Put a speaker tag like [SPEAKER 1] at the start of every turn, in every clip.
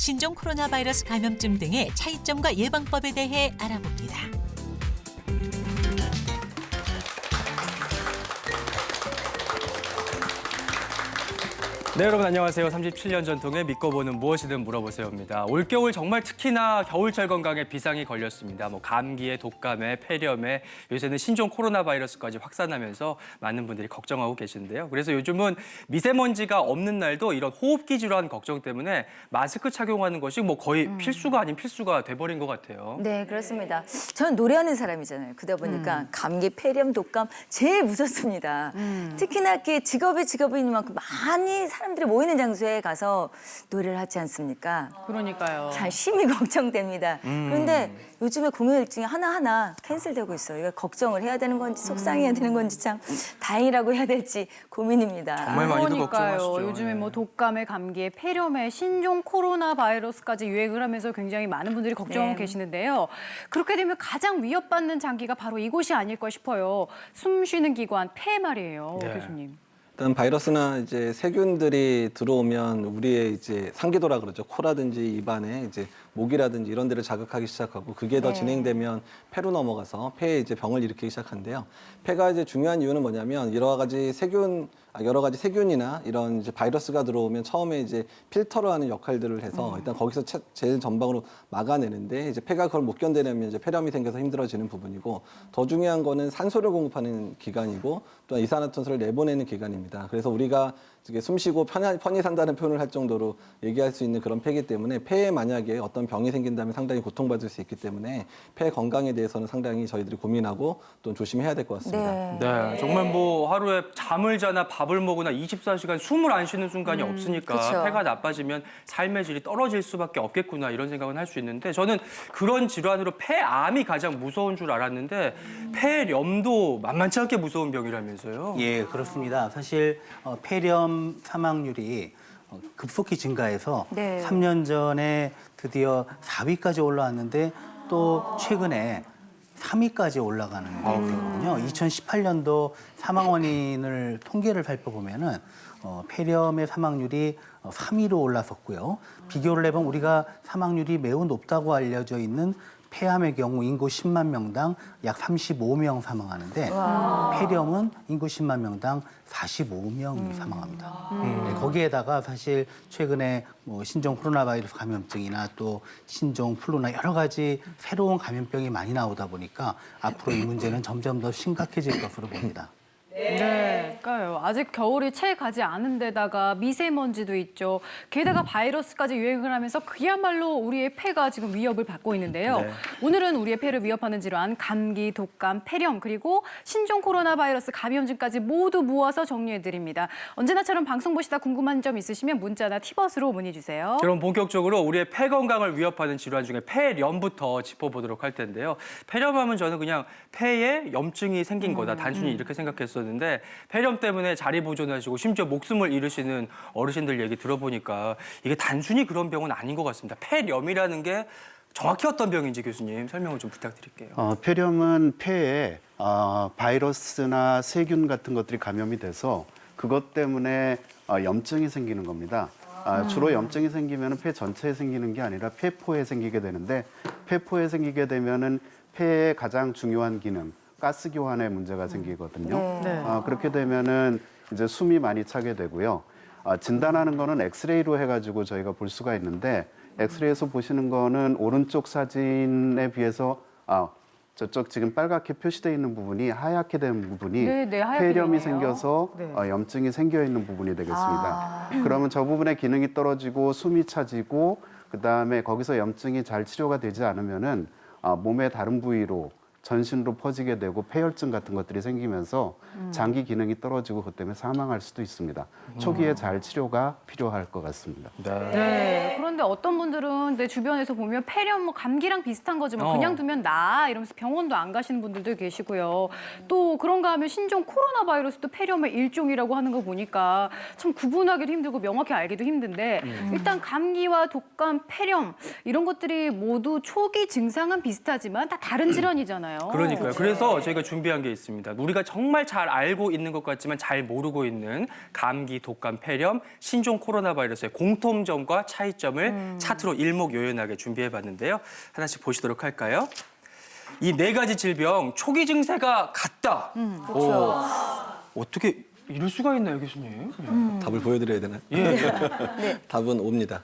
[SPEAKER 1] 신종 코로나 바이러스 감염증 등의 차이점과 예방법에 대해 알아봅니다.
[SPEAKER 2] 네, 여러분 안녕하세요. 37년 전통의 믿고 보는 무엇이든 물어보세요입니다. 올겨울 정말 특히나 겨울철 건강에 비상이 걸렸습니다. 감기에 독감에 폐렴에 요새는 신종 코로나 바이러스까지 확산하면서 많은 분들이 걱정하고 계신데요. 그래서 요즘은 미세먼지가 없는 날도 이런 호흡기 질환 걱정 때문에 마스크 착용하는 것이 거의 필수가 아닌 필수가 돼버린 것 같아요.
[SPEAKER 3] 네, 그렇습니다. 저는 노래하는 사람이잖아요. 그러다 보니까 감기, 폐렴, 독감 제일 무섭습니다. 특히나 이렇게 직업인 만큼 많이 사람들이 모이는 장소에 가서 노래를 하지 않습니까?
[SPEAKER 4] 그러니까요.
[SPEAKER 3] 참 심히 걱정됩니다. 그런데 요즘에 공연 일정이 하나하나 캔슬되고 있어요. 이거 걱정을 해야 되는 건지 속상해야 되는 건지 참 다행이라고 해야 될지 고민입니다.
[SPEAKER 2] 정말 많이들
[SPEAKER 4] 그러니까요.
[SPEAKER 2] 걱정하시죠.
[SPEAKER 4] 요즘에
[SPEAKER 2] 네.
[SPEAKER 4] 독감에 감기에 폐렴에 신종 코로나 바이러스까지 유행을 하면서 굉장히 많은 분들이 걱정하고
[SPEAKER 3] 네.
[SPEAKER 4] 계시는데요. 그렇게 되면 가장 위협받는 장기가 바로 이곳이 아닐까 싶어요. 숨 쉬는 기관, 폐 말이에요,
[SPEAKER 2] 네.
[SPEAKER 4] 교수님.
[SPEAKER 5] 일단 바이러스나 이제 세균들이 들어오면 우리의 이제 상기도라 그러죠. 코라든지 입안에 이제 목이라든지 이런 데를 자극하기 시작하고 그게 더
[SPEAKER 3] 네.
[SPEAKER 5] 진행되면 폐로 넘어가서 폐에 이제 병을 일으키기 시작한대요. 폐가 이제 중요한 이유는 뭐냐면 여러 가지 세균이나 이런 이제 바이러스가 들어오면 처음에 이제 필터를 하는 역할들을 해서 일단 거기서 제일 전방으로 막아내는데 이제 폐가 그걸 못 견뎌내면 이제 폐렴이 생겨서 힘들어지는 부분이고 더 중요한 거는 산소를 공급하는 기관이고 또 이산화탄소를 내보내는 기관입니다. 그래서 우리가 이게 숨쉬고 편히 산다는 표현을 할 정도로 얘기할 수 있는 그런 폐이기 때문에 폐에 만약에 어떤 병이 생긴다면 상당히 고통받을 수 있기 때문에 폐 건강에 대해서는 상당히 저희들이 고민하고 또 조심해야 될 것 같습니다.
[SPEAKER 2] 네, 정말 하루에 잠을 자나 밥을 먹으나 24시간 숨을 안 쉬는 순간이 없으니까
[SPEAKER 3] 그쵸.
[SPEAKER 2] 폐가 나빠지면 삶의 질이 떨어질 수밖에 없겠구나 이런 생각은 할 수 있는데 저는 그런 질환으로 폐암이 가장 무서운 줄 알았는데 폐렴도 만만치 않게 무서운 병이라면서요?
[SPEAKER 6] 예, 그렇습니다. 사실 폐렴 사망률이 급속히 증가해서
[SPEAKER 3] 네.
[SPEAKER 6] 3년 전에 드디어 4위까지 올라왔는데 또 최근에 3위까지 올라가는 거거든요. 2018년도 사망 원인을 통계를 살펴보면은 폐렴의 사망률이 3위로 올라섰고요. 비교를 해보면 우리가 사망률이 매우 높다고 알려져 있는 폐암의 경우 인구 10만 명당 약 35명 사망하는데 폐렴은 인구 10만 명당 45명이 사망합니다. 네, 거기에다가 사실 최근에 신종 코로나 바이러스 감염증이나 또 신종 플루나 여러 가지 새로운 감염병이 많이 나오다 보니까 앞으로 이 문제는 점점 더 심각해질 것으로 봅니다.
[SPEAKER 4] 네, 그러니까요. 아직 겨울이 채 가지 않은 데다가 미세먼지도 있죠. 게다가 바이러스까지 유행을 하면서 그야말로 우리의 폐가 지금 위협을 받고 있는데요.
[SPEAKER 2] 네.
[SPEAKER 4] 오늘은 우리의 폐를 위협하는 질환, 감기, 독감, 폐렴, 그리고 신종 코로나 바이러스 감염증까지 모두 모아서 정리해드립니다. 언제나처럼 방송 보시다 궁금한 점 있으시면 문자나 티벗으로 문의 주세요.
[SPEAKER 2] 그럼 본격적으로 우리의 폐 건강을 위협하는 질환 중에 폐렴부터 짚어보도록 할 텐데요. 폐렴하면 저는 그냥 폐에 염증이 생긴 거다. 단순히 이렇게 생각했었는데 폐렴 때문에 자리 보존하시고 심지어 목숨을 잃으시는 어르신들 얘기 들어보니까 이게 단순히 그런 병은 아닌 것 같습니다. 폐렴이라는 게 정확히 어떤 병인지 교수님 설명을 좀 부탁드릴게요.
[SPEAKER 7] 폐렴은 폐에 바이러스나 세균 같은 것들이 감염이 돼서 그것 때문에 염증이 생기는 겁니다. 주로 염증이 생기면 폐 전체에 생기는 게 아니라 폐포에 생기게 되는데 폐포에 생기게 되면은 폐의 가장 중요한 기능, 가스 교환에 문제가 생기거든요.
[SPEAKER 4] 네.
[SPEAKER 7] 그렇게 되면은 이제 숨이 많이 차게 되고요. 진단하는 거는 엑스레이로 해가지고 저희가 볼 수가 있는데 엑스레이에서 보시는 거는 오른쪽 사진에 비해서 저쪽 지금 빨갛게 표시되어 있는 부분이 하얗게 된 부분이
[SPEAKER 4] 네, 하얗게
[SPEAKER 7] 폐렴이
[SPEAKER 4] 되네요.
[SPEAKER 7] 생겨서
[SPEAKER 4] 네.
[SPEAKER 7] 염증이 생겨 있는 부분이 되겠습니다. 그러면 저 부분의 기능이 떨어지고 숨이 차지고 그다음에 거기서 염증이 잘 치료가 되지 않으면은 몸의 다른 부위로 전신으로 퍼지게 되고 폐혈증 같은 것들이 생기면서 장기 기능이 떨어지고 그것 때문에 사망할 수도 있습니다. 초기에 잘 치료가 필요할 것 같습니다.
[SPEAKER 4] 네. 그런데 어떤 분들은 내 주변에서 보면 폐렴, 감기랑 비슷한 거지 그냥 두면 나아 이러면서 병원도 안 가시는 분들도 계시고요. 또 그런가 하면 신종 코로나 바이러스도 폐렴의 일종이라고 하는 거 보니까 참 구분하기도 힘들고 명확히 알기도 힘든데 일단 감기와 독감, 폐렴 이런 것들이 모두 초기 증상은 비슷하지만 다 다른 질환이잖아요. 있잖아요.
[SPEAKER 2] 그러니까요. 그래서 저희가 준비한 게 있습니다. 우리가 정말 잘 알고 있는 것 같지만 잘 모르고 있는 감기, 독감, 폐렴, 신종 코로나 바이러스의 공통점과 차이점을 차트로 일목요연하게 준비해봤는데요. 하나씩 보시도록 할까요? 이 네 가지 질병 초기 증세가 같다.
[SPEAKER 3] 그렇죠.
[SPEAKER 2] 어떻게 이럴 수가 있나요, 교수님?
[SPEAKER 5] 답을 보여드려야 되나요?
[SPEAKER 2] 예.
[SPEAKER 5] 답은 O입니다.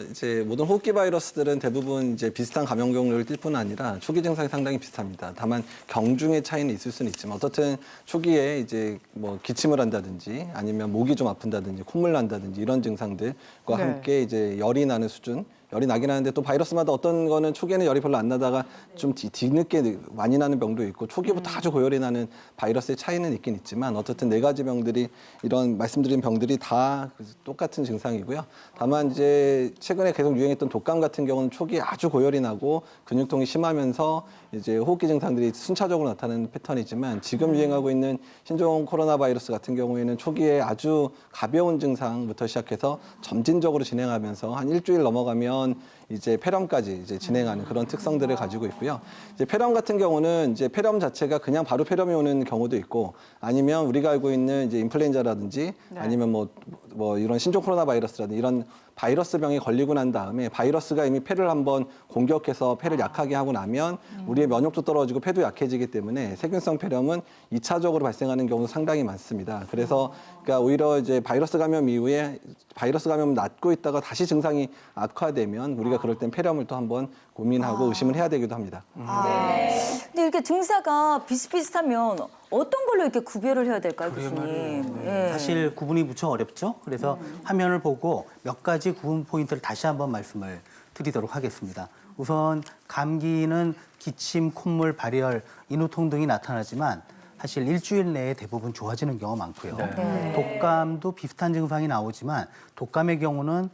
[SPEAKER 5] 이제 모든 호흡기 바이러스들은 대부분 이제 비슷한 감염 경로를 띌 뿐 아니라 초기 증상이 상당히 비슷합니다. 다만 경중의 차이는 있을 수는 있지만 어떻든 초기에 이제 뭐 기침을 한다든지 아니면 목이 좀 아픈다든지 콧물 난다든지 이런 증상들과 함께 이제 열이 나는 수준. 열이 나긴 하는데 또 바이러스마다 어떤 거는 초기에는 열이 별로 안 나다가 좀 뒤늦게 많이 나는 병도 있고 초기부터 아주 고열이 나는 바이러스의 차이는 있긴 있지만 어쨌든 네 가지 병들이 이런 말씀드린 병들이 다 똑같은 증상이고요. 다만 이제 최근에 계속 유행했던 독감 같은 경우는 초기에 아주 고열이 나고 근육통이 심하면서 이제 호흡기 증상들이 순차적으로 나타나는 패턴이지만 지금 유행하고 있는 신종 코로나 바이러스 같은 경우에는 초기에 아주 가벼운 증상부터 시작해서 점진적으로 진행하면서 한 일주일 넘어가면 이제 폐렴까지 이제 진행하는 그런 특성들을 가지고 있고요. 이제 폐렴 같은 경우는 이제 폐렴 자체가 그냥 바로 폐렴이 오는 경우도 있고 아니면 우리가 알고 있는 이제 인플루엔자라든지 아니면 뭐 이런 신종 코로나 바이러스라든지 이런 바이러스병에 걸리고 난 다음에 바이러스가 이미 폐를 한번 공격해서 폐를 약하게 하고 나면 우리의 면역도 떨어지고 폐도 약해지기 때문에 세균성 폐렴은 2차적으로 발생하는 경우도 상당히 많습니다. 그래서 그러니까 오히려 이제 바이러스 감염 이후에 바이러스 감염 낫고 있다가 다시 증상이 악화되면 우리가 그럴 땐 폐렴을 또 한번 고민하고 의심을 해야 되기도 합니다.
[SPEAKER 3] 근데 이렇게 증세가 비슷비슷하면 어떤 걸로 이렇게 구별을 해야 될까요, 교수님? 예.
[SPEAKER 6] 사실 구분이 무척 어렵죠. 그래서 화면을 보고 몇 가지 구분 포인트를 다시 한번 말씀을 드리도록 하겠습니다. 우선 감기는 기침, 콧물, 발열, 인후통 등이 나타나지만 사실 일주일 내에 대부분 좋아지는 경우가 많고요. 독감도 비슷한 증상이 나오지만 독감의 경우는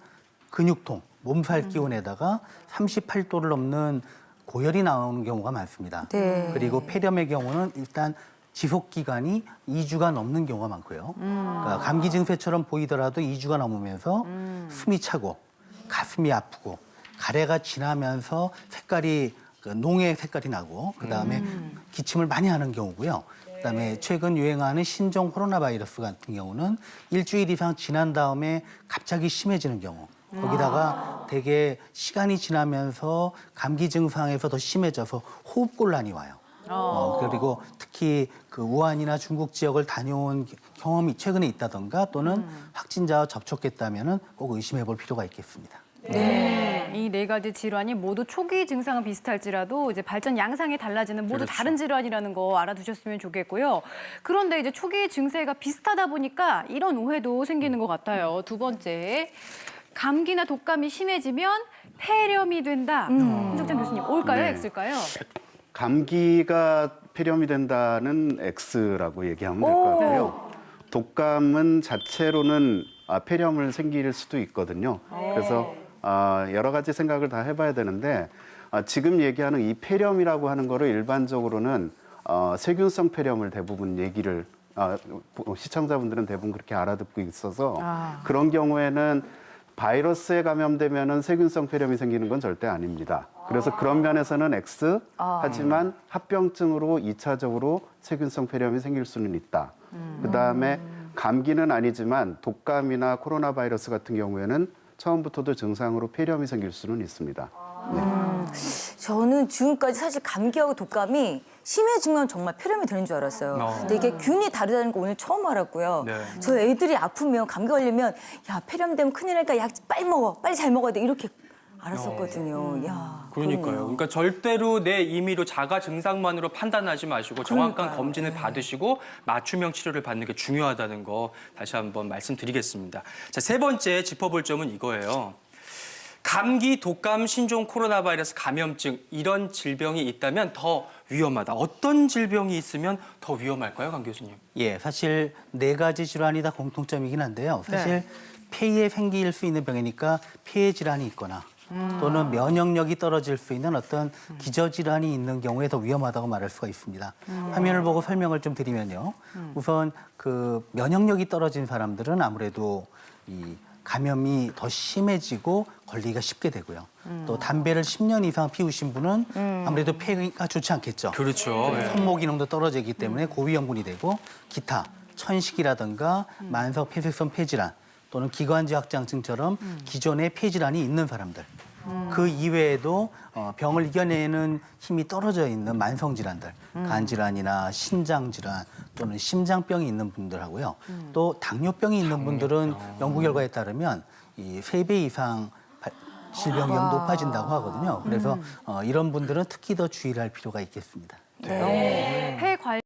[SPEAKER 6] 근육통, 몸살 기운에다가 38도를 넘는 고열이 나오는 경우가 많습니다.
[SPEAKER 3] 네.
[SPEAKER 6] 그리고 폐렴의 경우는 일단 지속 기간이 2주가 넘는 경우가 많고요. 그러니까 감기 증세처럼 보이더라도 2주가 넘으면서 숨이 차고 가슴이 아프고 가래가 지나면서 색깔이 농의 색깔이 나고 그다음에 기침을 많이 하는 경우고요. 그다음에 최근 유행하는 신종 코로나 바이러스 같은 경우는 일주일 이상 지난 다음에 갑자기 심해지는 경우. 거기다가 되게 시간이 지나면서 감기 증상에서 더 심해져서 호흡곤란이 와요. 그리고 특히 그 우한이나 중국 지역을 다녀온 경험이 최근에 있다던가 또는 확진자와 접촉했다면은 꼭 의심해 볼 필요가 있겠습니다.
[SPEAKER 4] 이 네 가지 질환이 모두 초기 증상은 비슷할지라도 이제 발전 양상이 달라지는 모두 다른 질환이라는 거 알아두셨으면 좋겠고요. 그런데 이제 초기 증세가 비슷하다 보니까 이런 오해도 생기는 것 같아요. 두 번째, 감기나 독감이 심해지면 폐렴이 된다. 김석찬 교수님, O일까요,
[SPEAKER 7] 네.
[SPEAKER 4] X일까요?
[SPEAKER 7] 감기가 폐렴이 된다는 X라고 얘기하면 될 것 같고요. 독감은 자체로는 폐렴을 생길 수도 있거든요. 그래서 여러 가지 생각을 다 해봐야 되는데 지금 얘기하는 이 폐렴이라고 하는 거를 일반적으로는 세균성 폐렴을 대부분 얘기를 시청자분들은 대부분 그렇게 알아듣고 있어서 그런 경우에는 바이러스에 감염되면은 세균성 폐렴이 생기는 건 절대 아닙니다. 그래서 그런 면에서는 X, 하지만 합병증으로 2차적으로 세균성 폐렴이 생길 수는 있다. 그다음에 감기는 아니지만 독감이나 코로나 바이러스 같은 경우에는 처음부터도 증상으로 폐렴이 생길 수는 있습니다.
[SPEAKER 3] 저는 지금까지 사실 감기하고 독감이 심해지면 정말 폐렴이 되는 줄 알았어요. 근데 이게 균이 다르다는 거 오늘 처음 알았고요.
[SPEAKER 2] 네.
[SPEAKER 3] 저 애들이 아프면 감기 걸리면 야 폐렴 되면 큰일 날까 약 빨리 먹어 빨리 잘 먹어야 돼 이렇게 알았었거든요. 야
[SPEAKER 2] 그러니까요.
[SPEAKER 3] 그러네요.
[SPEAKER 2] 그러니까 절대로 내 임의로 자가 증상만으로 판단하지 마시고 정확한
[SPEAKER 3] 그러니까요.
[SPEAKER 2] 검진을 받으시고 맞춤형 치료를 받는 게 중요하다는 거 다시 한번 말씀드리겠습니다. 자, 세 번째 짚어볼 점은 이거예요. 감기, 독감, 신종 코로나 바이러스 감염증 이런 질병이 있다면 더 위험하다. 어떤 질병이 있으면 더 위험할까요, 강 교수님?
[SPEAKER 6] 예, 사실 네 가지 질환이 다 공통점이긴 한데요. 사실 폐에 생길 수 있는 병이니까 폐에 질환이 있거나 또는 면역력이 떨어질 수 있는 어떤 기저질환이 있는 경우에 더 위험하다고 말할 수가 있습니다. 화면을 보고 설명을 좀 드리면요. 우선 그 면역력이 떨어진 사람들은 아무래도 이 감염이 더 심해지고 걸리기가 쉽게 되고요. 또 담배를 10년 이상 피우신 분은 아무래도 폐가 좋지 않겠죠.
[SPEAKER 2] 그렇죠. 예.
[SPEAKER 6] 손목 기능도 떨어지기 때문에 고위험군이 되고 기타, 천식이라든가 만성 폐쇄성 폐질환 또는 기관지 확장증처럼 기존에 폐질환이 있는 사람들 그 이외에도 병을 이겨내는 힘이 떨어져 있는 만성 질환들, 간질환이나 신장 질환 또는 심장병이 있는 분들하고요. 또 당뇨병이 있는 분들은 연구 결과에 따르면 이 3배 이상 질병 위험이 높아진다고 하거든요. 그래서 이런 분들은 특히 더 주의를 할 필요가 있겠습니다.
[SPEAKER 4] 폐 관리